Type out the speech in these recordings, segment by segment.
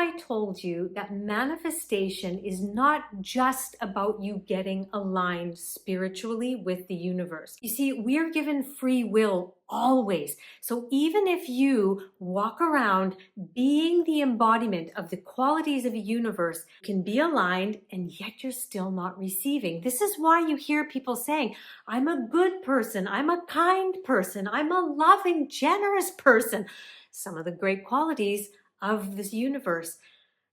I told you that manifestation is not just about you getting aligned spiritually with the universe. You see, we're given free will always. So even if you walk around being the embodiment of the qualities of a universe, you can be aligned and yet you're still not receiving. This is why you hear people saying, I'm a good person, I'm a kind person, I'm a loving, generous person. Some of the great qualities of this universe.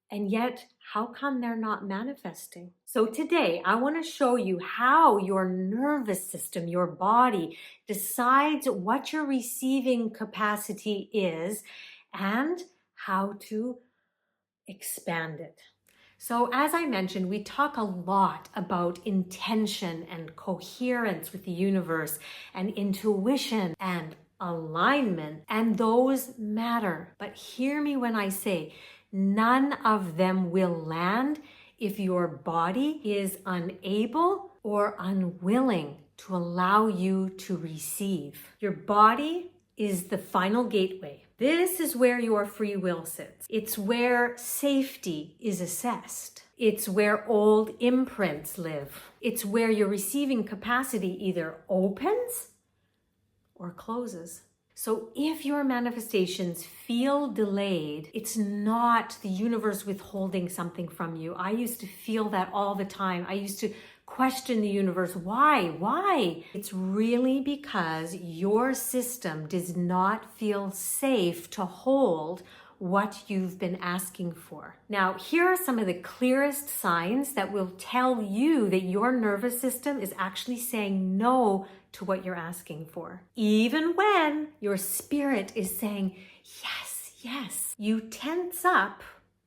And yet, how come they're not manifesting? So today, I want to show you how your nervous system, your body, decides what your receiving capacity is and how to expand it. So as I mentioned, we talk a lot about intention and coherence with the universe and intuition and alignment, and those matter. But hear me when I say, none of them will land if your body is unable or unwilling to allow you to receive. Your body is the final gateway. This is where your free will sits. It's where safety is assessed. It's where old imprints live. It's where your receiving capacity either opens or closes. So if your manifestations feel delayed, it's not the universe withholding something from you. I used to feel that all the time. I used to question the universe. Why? It's really because your system does not feel safe to hold what you've been asking for. Now, here are some of the clearest signs that will tell you that your nervous system is actually saying no to what you're asking for. Even when your spirit is saying, yes. You tense up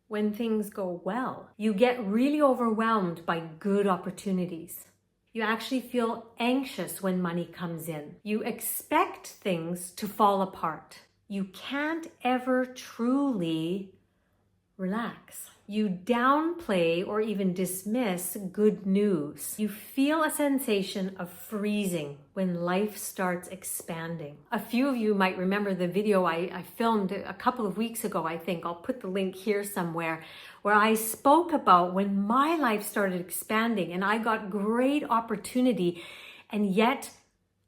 when things go well. You get really overwhelmed by good opportunities. You actually feel anxious when money comes in. You expect things to fall apart. You can't ever truly relax. You downplay or even dismiss good news. You feel a sensation of freezing when life starts expanding. A few of you might remember the video I filmed a couple of weeks ago, I think. I'll put the link here somewhere, where I spoke about when my life started expanding and I got great opportunity. And yet,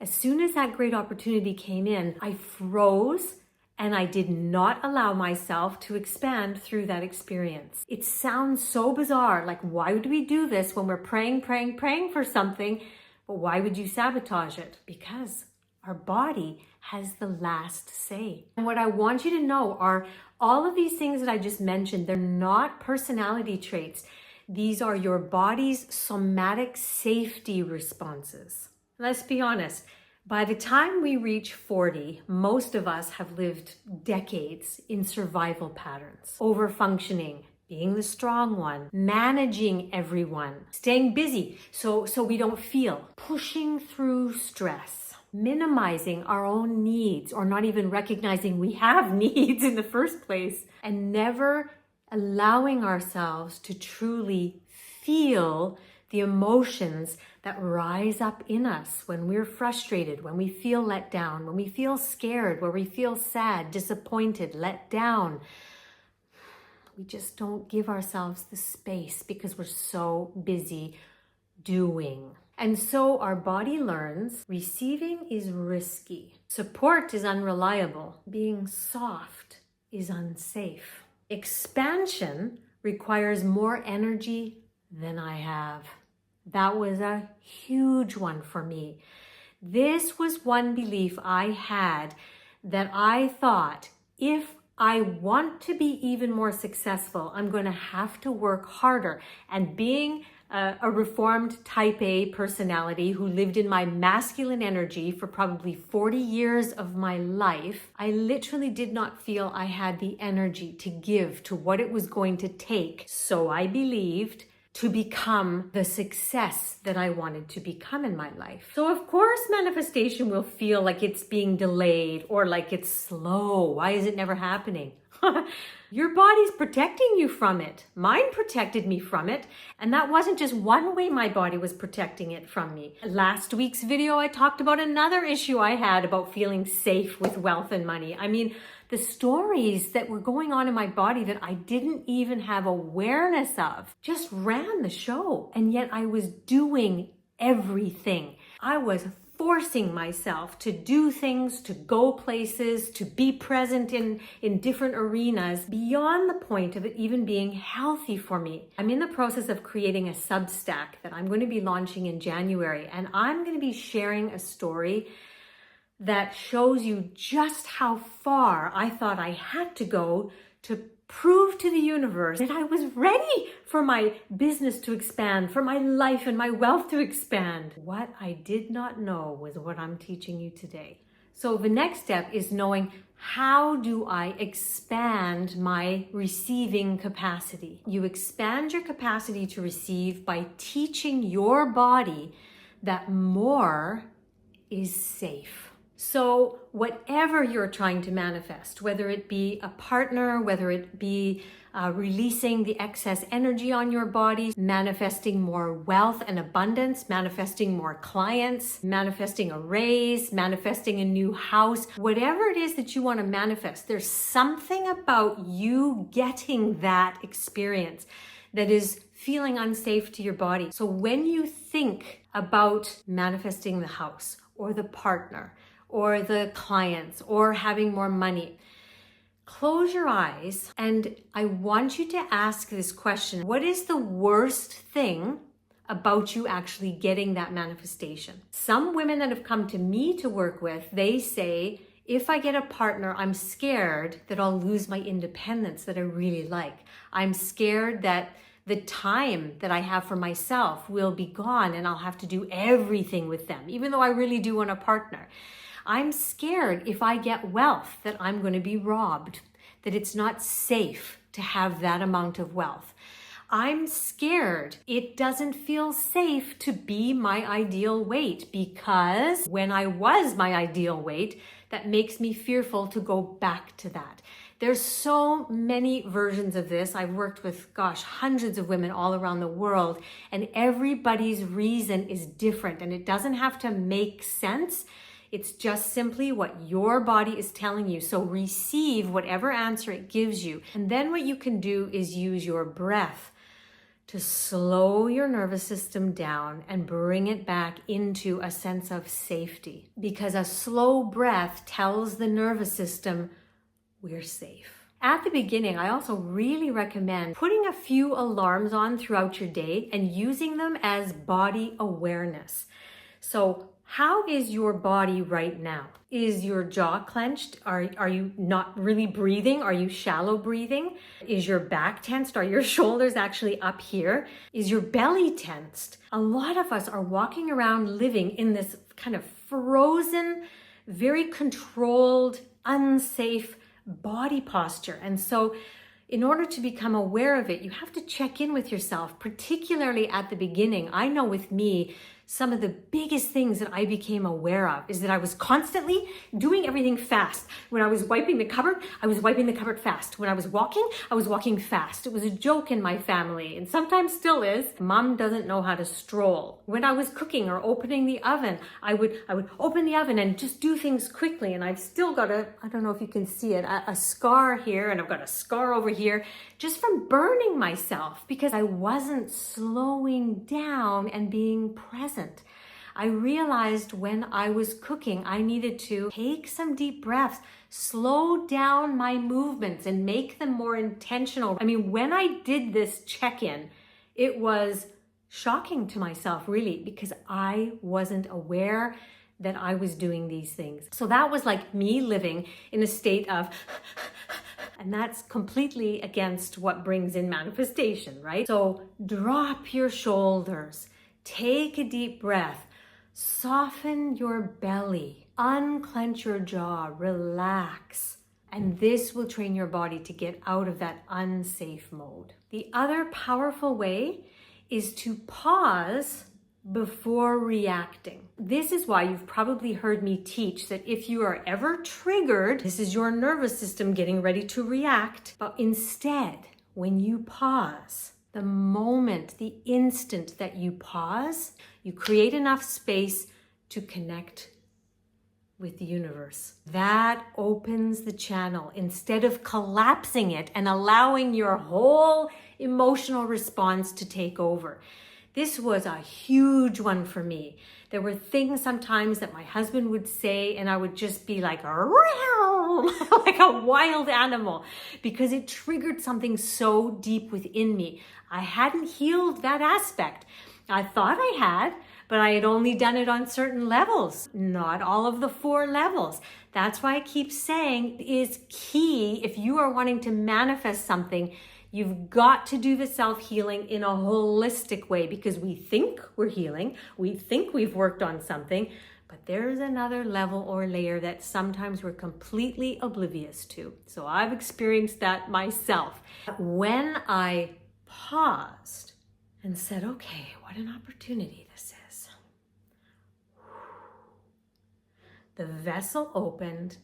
as soon as that great opportunity came in, I froze and I did not allow myself to expand through that experience. It sounds so bizarre. Like, why would we do this when we're praying for something? But why would you sabotage it? Because our body has the last say. And what I want you to know are all of these things that I just mentioned, they're not personality traits. These are your body's somatic safety responses. Let's be honest. By the time we reach 40, most of us have lived decades in survival patterns, overfunctioning, being the strong one, managing everyone, staying busy so we don't feel, pushing through stress, minimizing our own needs or not even recognizing we have needs in the first place, and never allowing ourselves to truly feel the emotions that rise up in us when we're frustrated, when we feel let down, when we feel scared, when we feel sad, disappointed, let down. We just don't give ourselves the space because we're so busy doing. And so our body learns receiving is risky. Support is unreliable. Being soft is unsafe. Expansion requires more energy than I have. That was a huge one for me. This was one belief I had, that I thought, if I want to be even more successful, I'm going to have to work harder. And being a reformed type A personality who lived in my masculine energy for probably 40 years of my life, I literally did not feel I had the energy to give to what it was going to take. So I believed, to become the success that I wanted to become in my life. So of course, manifestation will feel like it's being delayed or like it's slow. Why is it never happening? Your body's protecting you from it. Mine protected me from it. And that wasn't just one way my body was protecting it from me. Last week's video, I talked about another issue I had about feeling safe with wealth and money. I mean, the stories that were going on in my body that I didn't even have awareness of just ran the show. And yet I was doing everything. I was forcing myself to do things, to go places, to be present in different arenas beyond the point of it even being healthy for me. I'm in the process of creating a Substack that I'm going to be launching in January, and I'm going to be sharing a story that shows you just how far I thought I had to go to prove to the universe that I was ready for my business to expand, for my life and my wealth to expand. What I did not know was what I'm teaching you today. So the next step is knowing, how do I expand my receiving capacity? You expand your capacity to receive by teaching your body that more is safe. So whatever you're trying to manifest, whether it be a partner, whether it be releasing the excess energy on your body, manifesting more wealth and abundance, manifesting more clients, manifesting a raise, manifesting a new house, whatever it is that you want to manifest, there's something about you getting that experience that is feeling unsafe to your body. So when you think about manifesting the house or the partner, or the clients, or having more money, close your eyes and I want you to ask this question. What is the worst thing about you actually getting that manifestation? Some women that have come to me to work with, they say, if I get a partner, I'm scared that I'll lose my independence that I really like. I'm scared that the time that I have for myself will be gone and I'll have to do everything with them, even though I really do want a partner. I'm scared if I get wealth that I'm going to be robbed, that it's not safe to have that amount of wealth. I'm scared it doesn't feel safe to be my ideal weight, because when I was my ideal weight, that makes me fearful to go back to that. There's so many versions of this. I've worked with, hundreds of women all around the world, and everybody's reason is different, and it doesn't have to make sense. It's just simply what your body is telling you. So receive whatever answer it gives you. And then what you can do is use your breath to slow your nervous system down and bring it back into a sense of safety. Because a slow breath tells the nervous system, we're safe. At the beginning, I also really recommend putting a few alarms on throughout your day and using them as body awareness. So how is your body right now? Is your jaw clenched? Are you not really breathing? Are you shallow breathing? Is your back tensed? Are your shoulders actually up here? Is your belly tensed? A lot of us are walking around living in this kind of frozen, very controlled, unsafe body posture. And so in order to become aware of it, you have to check in with yourself, particularly at the beginning. I know with me, some of the biggest things that I became aware of is that I was constantly doing everything fast. When I was wiping the cupboard, I was wiping the cupboard fast. When I was walking fast. It was a joke in my family, and sometimes still is. Mom doesn't know how to stroll. When I was cooking or opening the oven, I would open the oven and just do things quickly, and I've still got I don't know if you can see it, a scar here, and I've got a scar over here, just from burning myself because I wasn't slowing down and being present. I realized when I was cooking, I needed to take some deep breaths, slow down my movements and make them more intentional. I mean, when I did this check-in, it was shocking to myself, really, because I wasn't aware that I was doing these things. So that was like me living in a state of and that's completely against what brings in manifestation, right? So drop your shoulders, take a deep breath, soften your belly, unclench your jaw, relax. And this will train your body to get out of that unsafe mode. The other powerful way is to pause before reacting. This is why you've probably heard me teach that if you are ever triggered, this is your nervous system getting ready to react. But instead, when you pause, the moment, the instant that you pause, you create enough space to connect with the universe. That opens the channel instead of collapsing it and allowing your whole emotional response to take over. This was a huge one for me. There were things sometimes that my husband would say and I would just be like, like a wild animal, because it triggered something so deep within me. I hadn't healed that aspect. I thought I had, but I had only done it on certain levels, not all of the 4 levels. That's why I keep saying it is key. If you are wanting to manifest something, you've got to do the self-healing in a holistic way, because we think we're healing, we think we've worked on something, but there's another level or layer that sometimes we're completely oblivious to. So I've experienced that myself. When I paused and said, okay, what an opportunity this is. The vessel opened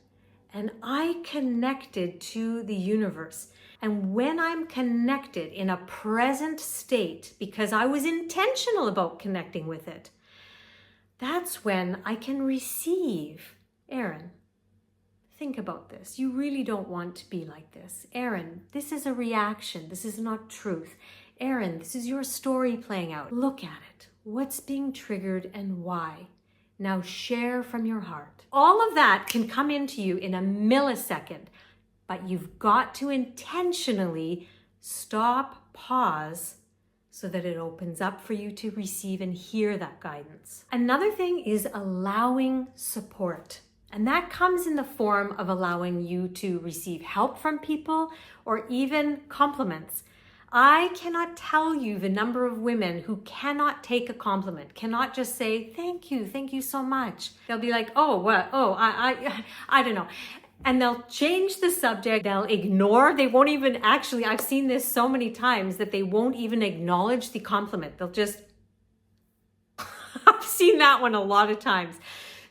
and I connected to the universe. And when I'm connected in a present state, because I was intentional about connecting with it, that's when I can receive. Aaron, think about this. You really don't want to be like this. Aaron, this is a reaction. This is not truth. Aaron, this is your story playing out. Look at it. What's being triggered and why? Now share from your heart. All of that can come into you in a millisecond, but you've got to intentionally stop, pause, so that it opens up for you to receive and hear that guidance. Another thing is allowing support. And that comes in the form of allowing you to receive help from people or even compliments. I cannot tell you the number of women who cannot take a compliment, cannot just say, thank you so much. They'll be like, oh, what? Oh, I don't know. And they'll change the subject, they'll ignore, they won't even actually, I've seen this so many times that they won't even acknowledge the compliment. They'll just, I've seen that one a lot of times.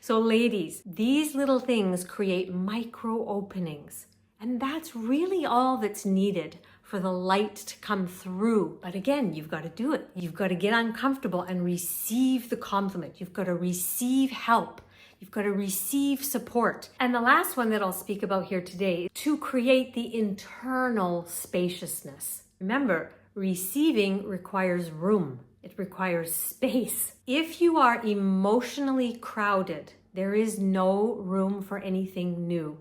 So ladies, these little things create micro openings. And that's really all that's needed for the light to come through. But again, you've got to do it. You've got to get uncomfortable and receive the compliment. You've got to receive help. You've got to receive support. And the last one that I'll speak about here today, to create the internal spaciousness. Remember, receiving requires room. It requires space. If you are emotionally crowded, there is no room for anything new.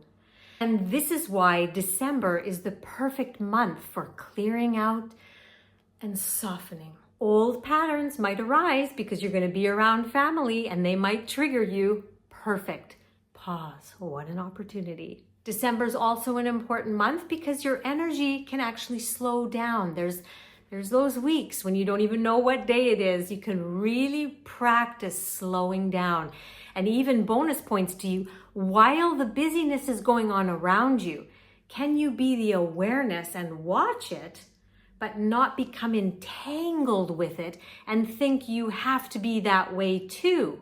And this is why December is the perfect month for clearing out and softening. Old patterns might arise because you're going to be around family and they might trigger you. Perfect. Pause. What an opportunity. December is also an important month because your energy can actually slow down. There's those weeks when you don't even know what day it is. You can really practice slowing down. And even bonus points to you, while the busyness is going on around you, can you be the awareness and watch it, but not become entangled with it and think you have to be that way too?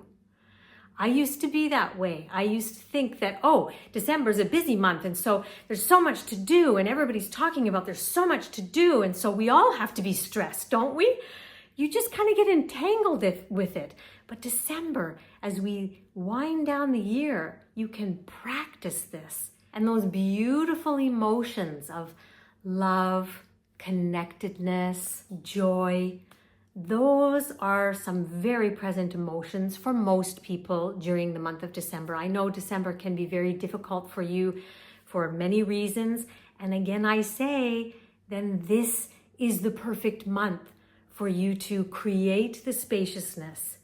I used to be that way. I used to think that, oh, December is a busy month and so there's so much to do and everybody's talking about there's so much to do and so we all have to be stressed, don't we? You just kind of get entangled with it. But December, as we wind down the year, you can practice this. And those beautiful emotions of love, connectedness, joy, those are some very present emotions for most people during the month of December. I know December can be very difficult for you for many reasons. And again, I say, then this is the perfect month for you to create the spaciousness,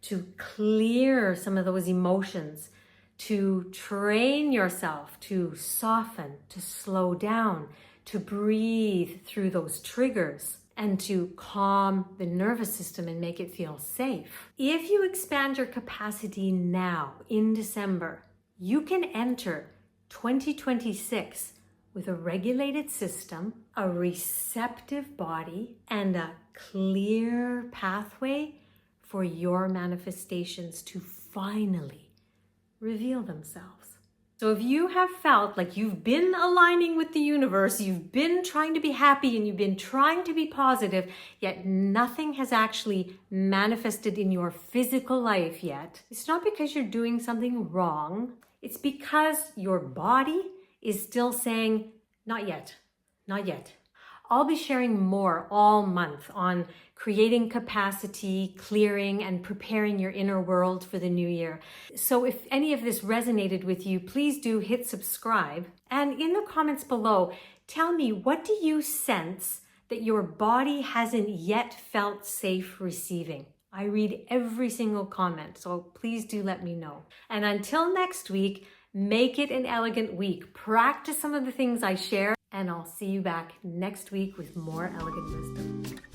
to clear some of those emotions, to train yourself to soften, to slow down, to breathe through those triggers, and to calm the nervous system and make it feel safe. If you expand your capacity now in December, you can enter 2026 with a regulated system, a receptive body, and a clear pathway for your manifestations to finally reveal themselves. So if you have felt like you've been aligning with the universe, you've been trying to be happy and you've been trying to be positive, yet nothing has actually manifested in your physical life yet, it's not because you're doing something wrong. It's because your body is still saying, not yet, not yet. I'll be sharing more all month on creating capacity, clearing, and preparing your inner world for the new year. So if any of this resonated with you, please do hit subscribe. And in the comments below, tell me, what do you sense that your body hasn't yet felt safe receiving? I read every single comment, so please do let me know. And until next week, make it an elegant week. Practice some of the things I share, and I'll see you back next week with more elegant wisdom.